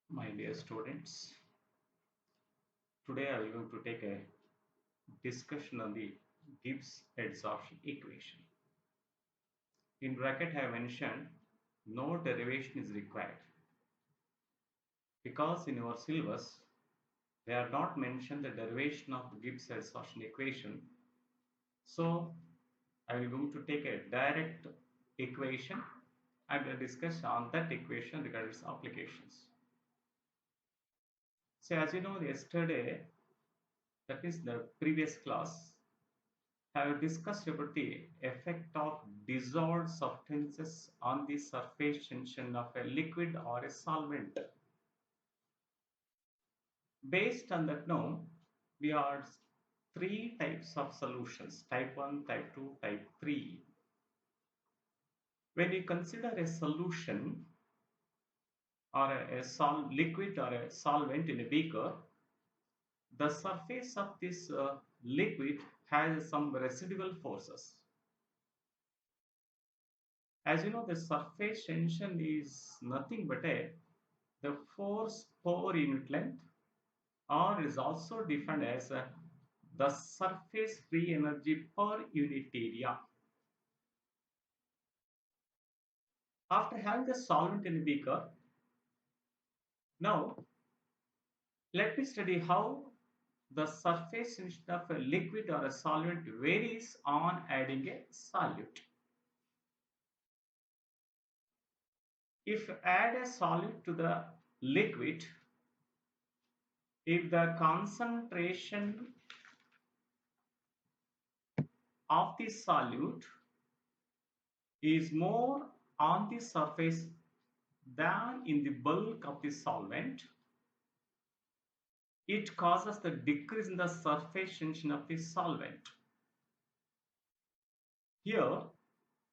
My dear students, today I am going to take a discussion on the Gibbs adsorption equation. In bracket I have mentioned no derivation is required because in your syllabus they are not mentioned the derivation of the Gibbs adsorption equation. So I will going to take a direct equation and will discuss on that equation regarding its applications. So as you know yesterday, that is the previous class, have discussed about the effect of dissolved substances on the surface tension of a liquid or a solvent. Based on that now, we are three types of solutions, type 1, type 2, type 3. When you consider a solution or a liquid or a solvent in a beaker, the surface of this liquid has some residual forces. As you know, the surface tension is nothing but the force per unit length, or is also defined as the surface free energy per unit area. After having the solvent in a beaker, now let me study how the surface tension of a liquid or a solvent varies on adding a solute. If add a solute to the liquid, if the concentration of the solute is more on the surface than in the bulk of the solvent, it causes the decrease in the surface tension of the solvent. Here,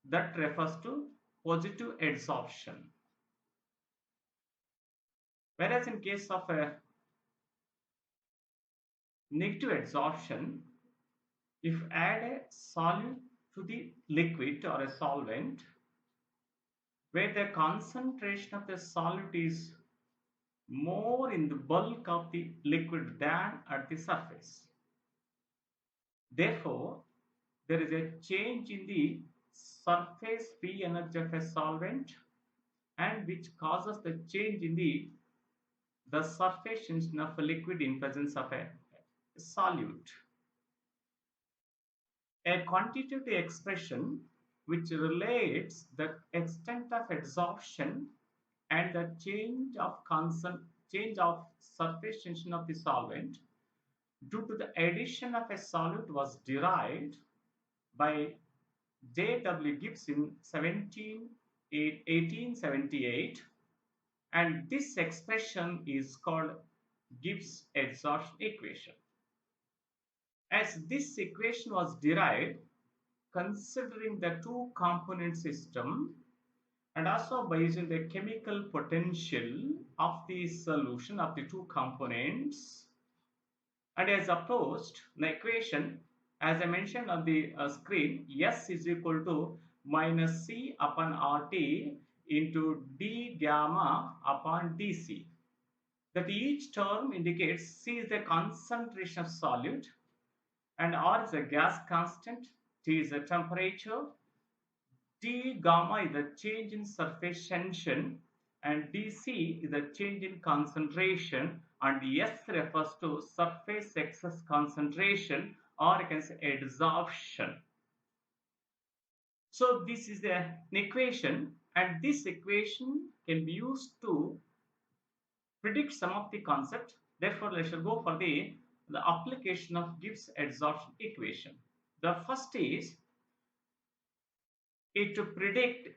that refers to positive adsorption. Whereas in case of a negative adsorption, if add a solute to the liquid or a solvent, where the concentration of the solute is more in the bulk of the liquid than at the surface. Therefore, there is a change in the surface free energy of a solvent, and which causes the change in the surface tension of a liquid in presence of a solute. A quantitative expression which relates the extent of adsorption and the change of surface tension of the solvent due to the addition of a solute was derived by J. W. Gibbs in 1878, and this expression is called Gibbs adsorption equation. As this equation was derived considering the two component system and also by using the chemical potential of the solution of the two components, and as approached the equation as I mentioned on the screen, S is equal to minus C upon RT into d gamma upon dc, that each term indicates C is the concentration of solute and R is a gas constant, T is the temperature, d gamma is the change in surface tension, and dc is the change in concentration, and S refers to surface excess concentration, or you can say adsorption. So this is an equation, and this equation can be used to predict some of the concept. Therefore, let's go for the application of Gibbs adsorption equation. The first is it to predict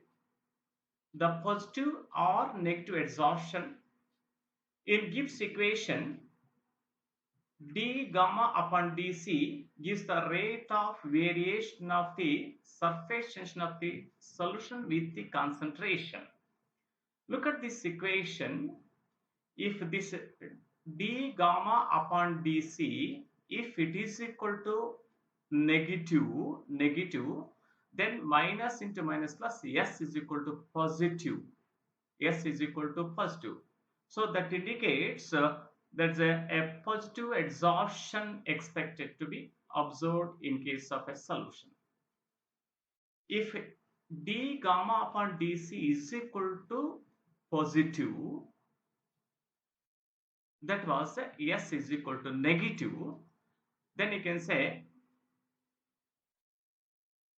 the positive or negative adsorption. In Gibbs equation, d gamma upon dc gives the rate of variation of the surface tension of the solution with the concentration. Look at this equation. If this d gamma upon dc, if it is equal to negative, then minus into minus plus, S is equal to positive. S is equal to positive. So that indicates there's a positive adsorption expected to be observed in case of a solution. If d gamma upon dc is equal to positive, that was S is equal to negative, then you can say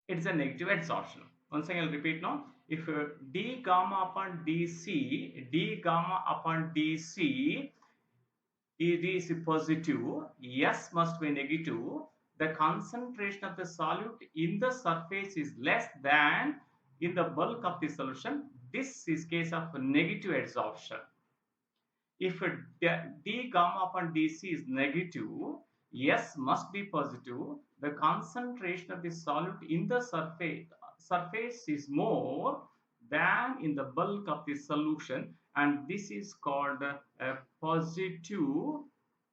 it's a negative adsorption. Once again, I'll repeat now. If d gamma upon dc, d gamma upon dc it is positive, S must be negative, the concentration of the solute in the surface is less than in the bulk of the solution. This is case of negative adsorption. If d gamma upon dc is negative, S must be positive. The concentration of the solute in the surface is more than in the bulk of the solution, and this is called a positive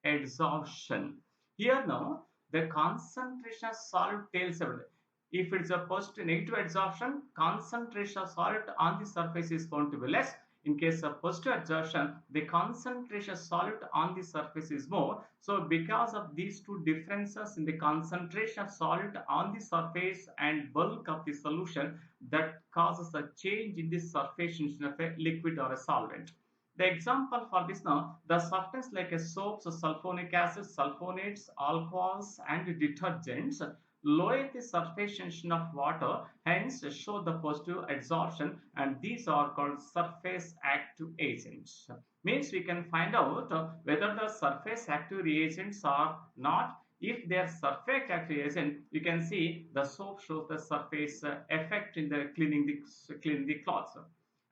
adsorption. Here now, the concentration of solute tells about it. If it's a positive negative adsorption, concentration of solute on the surface is going to be less. In case of positive adsorption, the concentration of solute on the surface is more. So because of these two differences in the concentration of solute on the surface and bulk of the solution, that causes a change in the surface tension of a liquid or a solvent. The example for this now, the substance like a soaps, sulfonic acid, sulfonates, alcohols, and detergents lower the surface tension of water, hence show the positive adsorption, and these are called surface active agents. Means we can find out whether the surface active reagents are not. If they are surface active agent, you can see the soap shows the surface effect in the cleaning the cloths.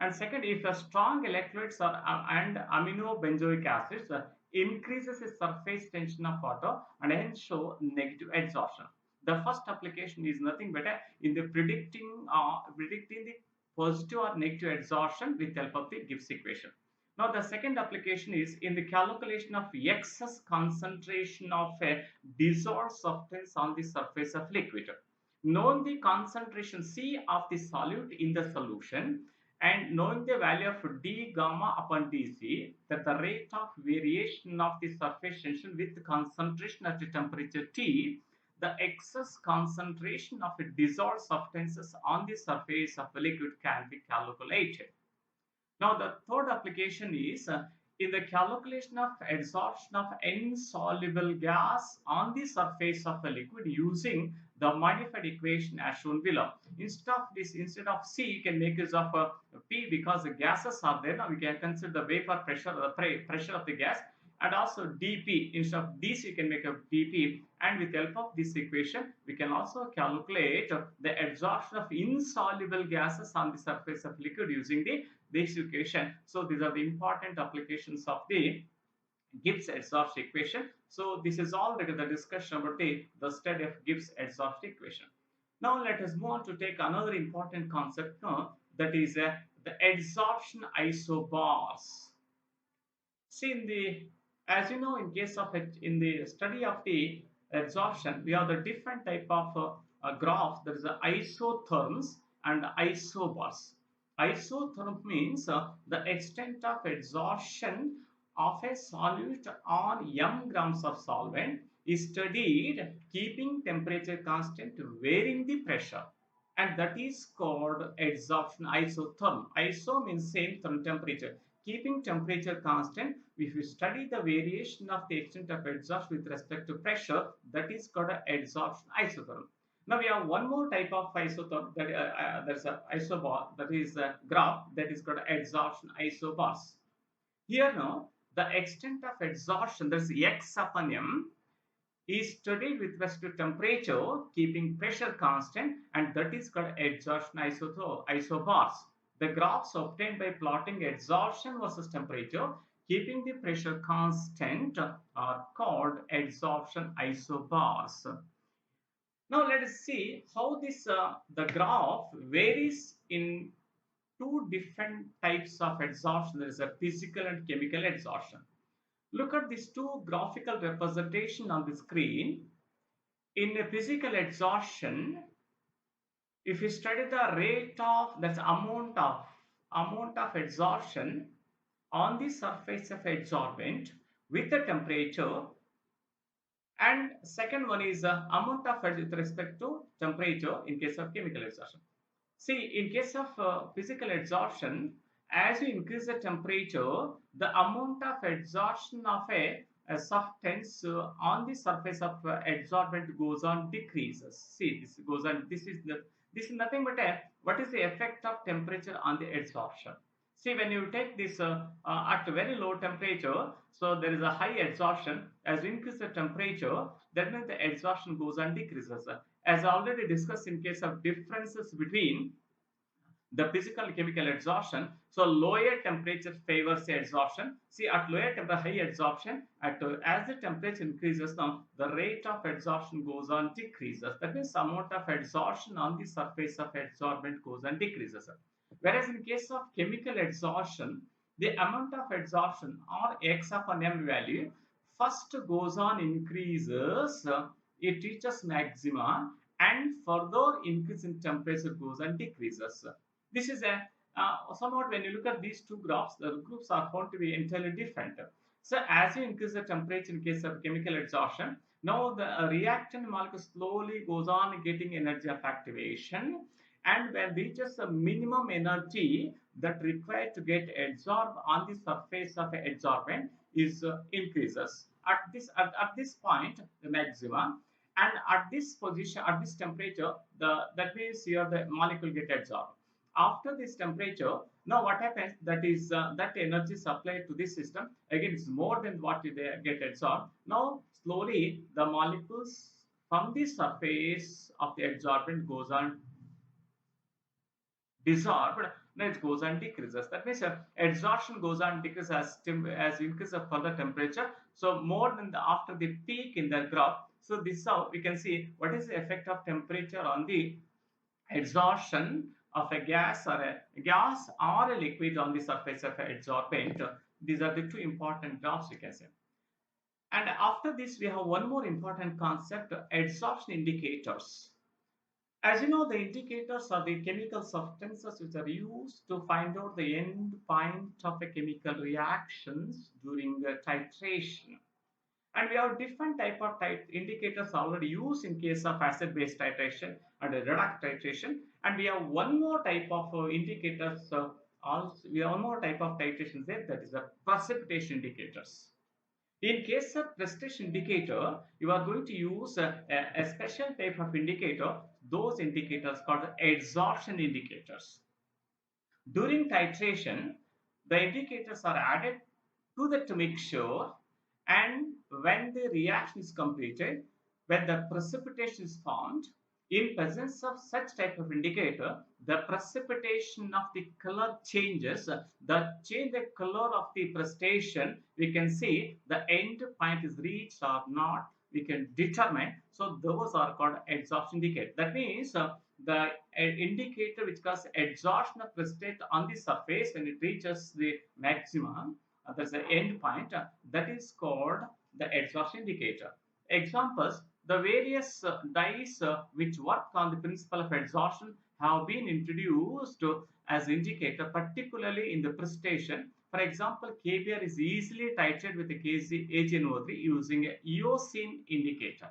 And second, if a strong electrolytes are and amino benzoic acids increases the surface tension of water and hence show negative adsorption. The first application is nothing but in the predicting the positive or negative adsorption with help of the Gibbs equation. Now the second application is in the calculation of excess concentration of a dissolved substance on the surface of liquid. Knowing the concentration C of the solute in the solution and knowing the value of d gamma upon dc, that the rate of variation of the surface tension with concentration at the temperature T, the excess concentration of dissolved substances on the surface of a liquid can be calculated. Now, the third application is in the calculation of adsorption of insoluble gas on the surface of a liquid using the modified equation as shown below. Instead of C, you can make use of P because the gases are there. Now we can consider the vapor pressure, the pressure of the gas, and also dp. Instead of dc you can make a dp, and with help of this equation we can also calculate the adsorption of insoluble gases on the surface of liquid using this equation. So these are the important applications of the Gibbs adsorption equation. So this is all the discussion about the study of Gibbs adsorption equation. Now let us move on to take another important concept that is the adsorption isobars. See, as you know, in case of it, in the study of the absorption, we have the different type of graphs. There is isotherms and isobars. Isotherm means the extent of adsorption of a solute on m grams of solvent is studied keeping temperature constant, varying the pressure, and that is called adsorption isotherm. Iso means same, therm temperature. Keeping temperature constant, if you study the variation of the extent of adsorption with respect to pressure, that is called adsorption isotherm. Now we have one more type of isotherm, that there's a isobar, that is a graph, that is called adsorption isobars. Here now the extent of adsorption, that is x upon m, is studied with respect to temperature, keeping pressure constant, and that is called adsorption isobars. The graphs obtained by plotting adsorption versus temperature, keeping the pressure constant, are called adsorption isobars. Now let us see how this the graph varies in two different types of adsorption. There is a physical and chemical adsorption. Look at these two graphical representation on the screen. In a physical adsorption, if you study the rate of that's amount of adsorption on the surface of adsorbent with the temperature, and second one is amount of with respect to temperature in case of chemical adsorption. See, in case of physical adsorption, as you increase the temperature, the amount of adsorption of a substance on the surface of adsorbent goes on decreases. See, this goes on. This is nothing but a what is the effect of temperature on the adsorption? See, when you take this at a very low temperature, so there is a high adsorption. As you increase the temperature, that means the adsorption goes on decreases. As already discussed in case of differences between the physical chemical adsorption. So lower temperature favors the adsorption. See, at lower temperature, high adsorption. As the temperature increases, now the rate of adsorption goes on decreases. That means amount of adsorption on the surface of adsorbent goes on decreases. Whereas in case of chemical adsorption, the amount of adsorption or x of an m value first goes on increases. It reaches maxima and further increase in temperature goes on decreases. This is a somewhat when you look at these two graphs, the groups are found to be entirely different. So as you increase the temperature in case of chemical adsorption, now the reactant molecule slowly goes on getting energy of activation, and when reaches the minimum energy that required to get adsorbed on the surface of an adsorbent is increases at this point the maximum, and at this position at this temperature the that means here the molecule get adsorbed. After this temperature, now what happens, that is that energy supplied to this system again is more than what they get adsorbed. Now slowly the molecules from the surface of the adsorbent goes on dissolved. Now it goes on decreases. That means adsorption goes on decreases as increase of further temperature. So more than the after the peak in the graph. So this is how we can see what is the effect of temperature on the adsorption of a gas or a liquid on the surface of an adsorbent. These are the two important graphs we can say. And after this, we have one more important concept: adsorption indicators. As you know, the indicators are the chemical substances which are used to find out the end point of a chemical reactions during titration. And we have different type indicators already used in case of acid base titration and redox titration. And we have one more type of indicators. Also, we have one more type of titration there, that is the precipitation indicators. In case of precipitation indicator, you are going to use a special type of indicator. Those indicators called adsorption indicators. During titration, the indicators are added to the mixture, and when the reaction is completed, when the precipitation is formed, in presence of such type of indicator, the precipitation of the color changes. The color of the precipitation, we can see the end point is reached or not, we can determine. So those are called adsorption indicator. That means the indicator which causes adsorption of precipitate on the surface when it reaches the maximum, that's the end point, that is called the adsorption indicator. Examples: the various dyes which work on the principle of adsorption have been introduced as indicator, particularly in the precipitation. For example, KBr is easily titrated with the AgNO3 using a eosine indicator.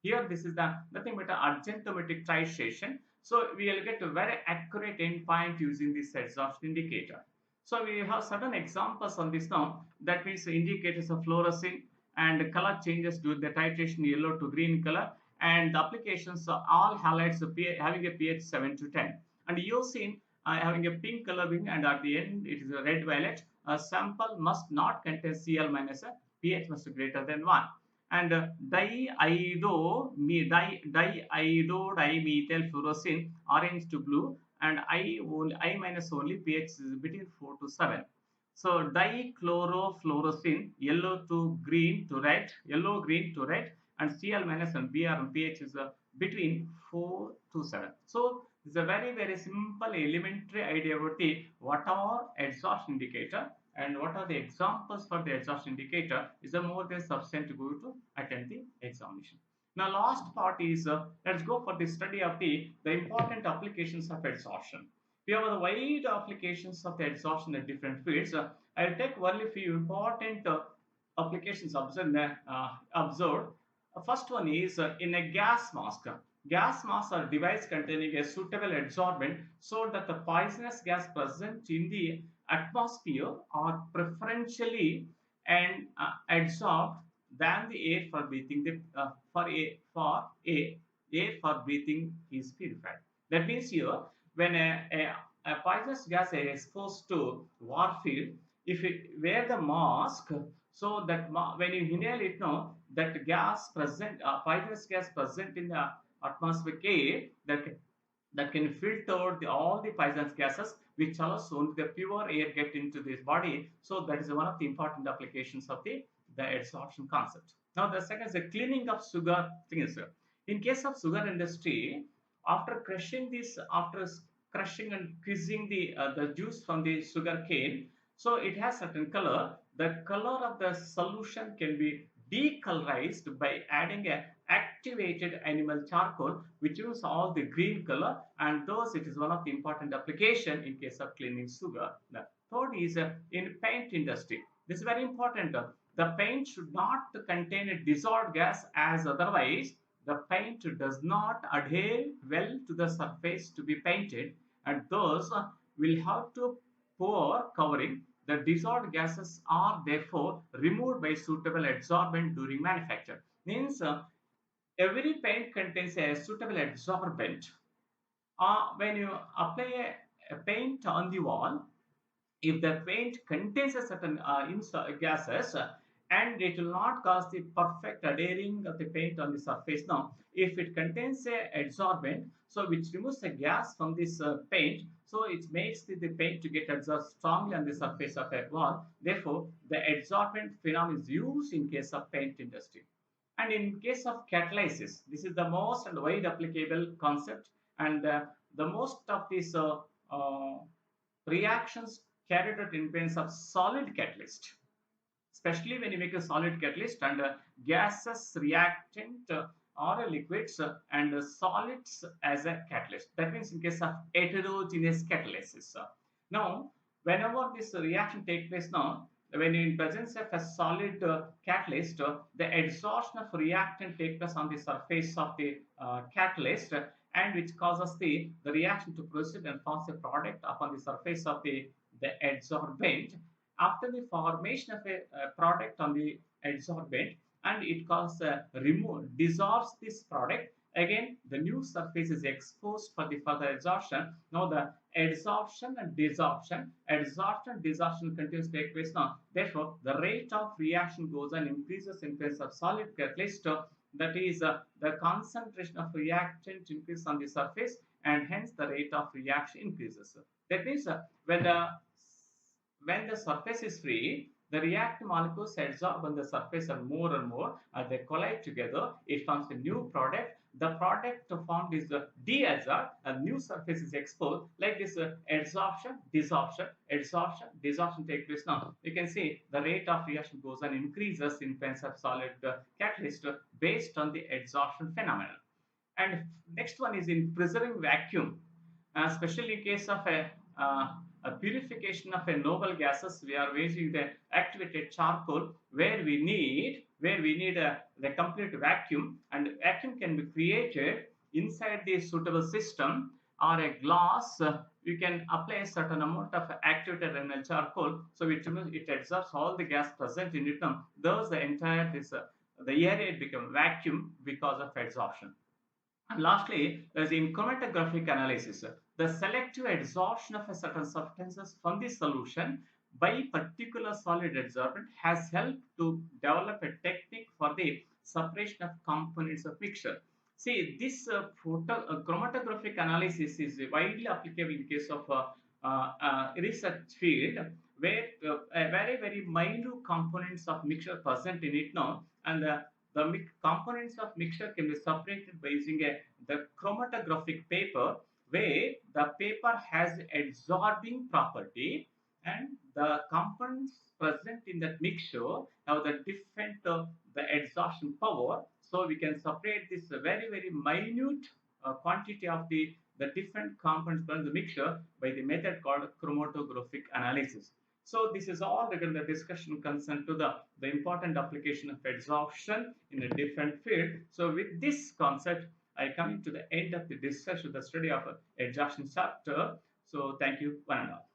Here, this is the nothing but an argentometric titration. So we will get a very accurate endpoint using this adsorption indicator. So we have certain examples on this now. That means the indicators of fluorescing and color changes during the titration, yellow to green color, and the applications are all halides having a pH 7 to 10, and eosine having a pink coloring, and at the end it is a red violet. A sample must not contain Cl minus, pH must be greater than 1. And dimethyl fluorescein, orange to blue, and I minus only, pH is between 4 to 7. So dichlorofluorescein, yellow to green to red, yellow green to red, and Cl minus and Br and pH is between 4 to 7. So it's a very simple elementary idea about the what are adsorption indicator and what are the examples for the adsorption indicator is a more than sufficient to go to attend the examination. Now last part is let's go for the study of the important applications of adsorption. We have a wide applications of the adsorption in different fields. I'll take only few important applications observed. First one is in a gas mask. Gas masks are device containing a suitable adsorbent so that the poisonous gas present in the atmosphere are preferentially and adsorbed than the air for breathing. For a air for breathing is purified. That means here, when a poisonous gas is exposed to warfield, if you wear the mask, so that when you inhale it, no, that gas present, poisonous gas present in the atmospheric air, that can filter all the poisonous gases, which allows only the pure air get into this body. So that is one of the important applications of the adsorption concept. Now the second is the cleaning of sugar things. In case of sugar industry, after crushing this, after crushing and squeezing the juice from the sugar cane, so it has certain color. The color of the solution can be decolorized by adding a activated animal charcoal, which gives all the green color, and thus it is one of the important application in case of cleaning sugar. The third is in paint industry. This is very important. The paint should not contain a dissolved gas, as otherwise the paint does not adhere well to the surface to be painted, and thus will have to pour covering. The dissolved gases are therefore removed by suitable adsorbent during manufacture. Means every paint contains a suitable adsorbent. When you apply a paint on the wall, if the paint contains a certain gases, and it will not cause the perfect adhering of the paint on the surface. Now if it contains a adsorbent, so which removes the gas from this paint, so it makes the paint to get adsorbed strongly on the surface of a wall. Therefore the adsorbent phenomenon is used in case of paint industry. And in case of catalysis, this is the most and wide applicable concept, and the most of these reactions carried out in terms of solid catalyst, especially when you make a solid catalyst and gases reactant or liquids and solids as a catalyst. That means in case of heterogeneous catalysis. Now, whenever this reaction takes place now, when in presence of a solid catalyst, the adsorption of reactant takes place on the surface of the catalyst, and which causes the reaction to proceed and forms a product upon the surface of the adsorbent. After the formation of a product on the adsorbent, and it causes remove dissolves this product, again the new surface is exposed for the further adsorption. Now the adsorption continues to take place now. Therefore the rate of reaction goes and increases in case of solid catalyst. That is the concentration of reactant increases on the surface, and hence the rate of reaction increases. That means when the surface is free, the reactant molecules adsorb on the surface and more as they collide together. It forms a new product. The product formed is deadsorbed, a new surface is exposed. Like this adsorption, desorption take place. Now you can see the rate of reaction goes and increases in terms of solid catalyst based on the adsorption phenomenon. And next one is in preserving vacuum, especially in case of a purification of a noble gases. We are using the activated charcoal, where we need the complete vacuum, and vacuum can be created inside the suitable system or a glass. You can apply a certain amount of activated animal charcoal, so it absorbs all the gas present in it. Thus the entire this the area become vacuum because of adsorption. And lastly, there is in chromatographic analysis. The selective adsorption of a certain substances from the solution by particular solid adsorbent has helped to develop a technique for the separation of components of mixture. See, this chromatographic analysis is widely applicable in case of research field, where very very minute components of mixture present in it now, and the components of mixture can be separated by using the chromatographic paper, where the paper has adsorbing property, and the components present in that mixture have the different the adsorption power. So we can separate this very very minute quantity of the different components present in the mixture by the method called chromatographic analysis. So this is all regarding the discussion concerned to the important application of adsorption in a different field. So with this concept, I come to the end of the discussion, the study of adsorption chapter. So thank you, one and all.